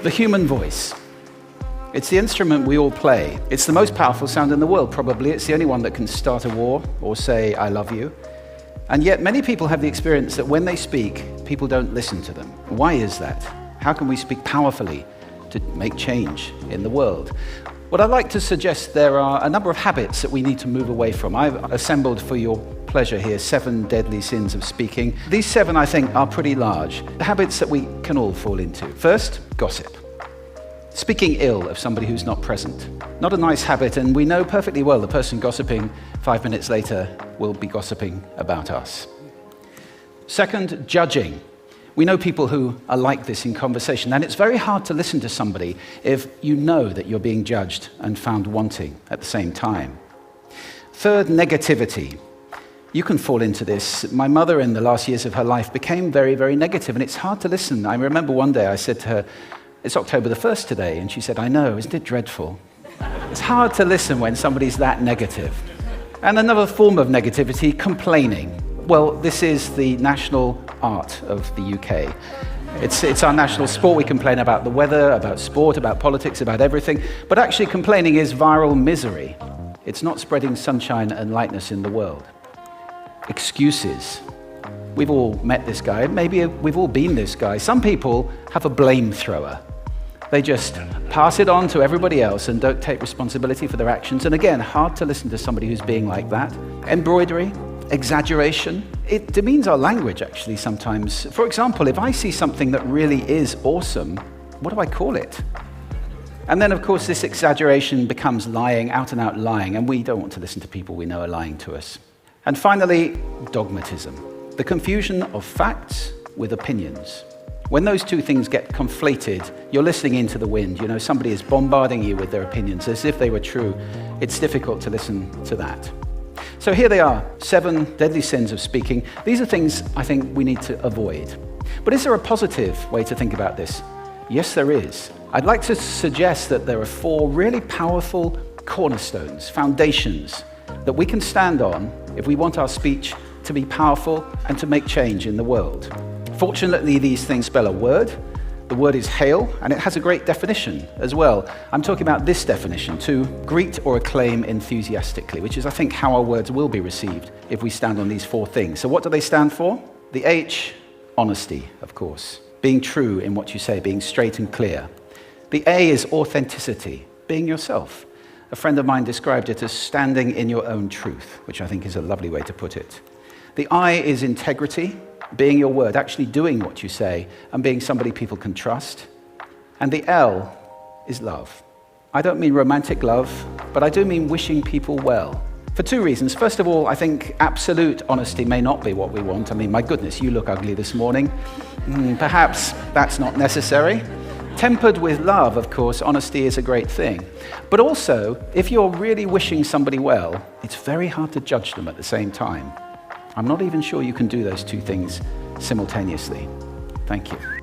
The human voice. It's the instrument we all play. It's the most powerful sound in the world, probably. It's the only one that can start a war or say, I love you. And yet many people have the experience that when they speak, people don't listen to them. Why is that? How can we speak powerfully to make change in the world? What I'd like to suggest, there are a number of habits that we need to move away from. I've assembled for your pleasure here 7 deadly sins of speaking. These 7, I think, are pretty large. The habits that we can all fall into. First, gossip. Speaking ill of somebody who's not present. Not a nice habit, and we know perfectly well the person gossiping 5 minutes later will be gossiping about us. Second, judging. We know people who are like this in conversation, and it's very hard to listen to somebody if you know that you're being judged and found wanting at the same time. Third, negativity. You can fall into this. My mother, in the last years of her life, became very, very negative, and it's hard to listen. I remember one day I said to her, it's October the 1st today, and she said, I know, isn't it dreadful? It's hard to listen when somebody's that negative. And another form of negativity, complaining. Well, this is the national art of the UK. It's our national sport. We complain about the weather, about sport, about politics, about everything. But actually complaining is viral misery. It's not spreading sunshine and lightness in the world. Excuses. We've all met this guy. Maybe we've all been this guy. Some people have a blame thrower. They just pass it on to everybody else and don't take responsibility for their actions. And again, hard to listen to somebody who's being like that. Embroidery. Exaggeration. It demeans our language, actually, sometimes. For example, if I see something that really is awesome, what do I call it? And then, of course, this exaggeration becomes lying, out and out lying, and we don't want to listen to people we know are lying to us. And finally, dogmatism. The confusion of facts with opinions. When those two things get conflated, you're listening into the wind. You know, somebody is bombarding you with their opinions as if they were true. It's difficult to listen to that. So here they are, 7 deadly sins of speaking. These are things I think we need to avoid. But is there a positive way to think about this? Yes, there is. I'd like to suggest that there are 4 really powerful cornerstones, foundations, that we can stand on if we want our speech to be powerful and to make change in the world. Fortunately, these things spell a word. The word is hail, and it has a great definition as well. I'm talking about this definition, to greet or acclaim enthusiastically, which is, I think, how our words will be received if we stand on these 4 things. So what do they stand for? The H, honesty, of course. Being true in what you say, being straight and clear. The A is authenticity, being yourself. A friend of mine described it as standing in your own truth, which I think is a lovely way to put it. The I is integrity, being your word, actually doing what you say, and being somebody people can trust. And the L is love. I don't mean romantic love, but I do mean wishing people well. For 2 reasons. First of all, I think absolute honesty may not be what we want. I mean, my goodness, you look ugly this morning. Perhaps that's not necessary. Tempered with love, of course, honesty is a great thing. But also, if you're really wishing somebody well, it's very hard to judge them at the same time. I'm not even sure you can do those 2 things simultaneously. Thank you.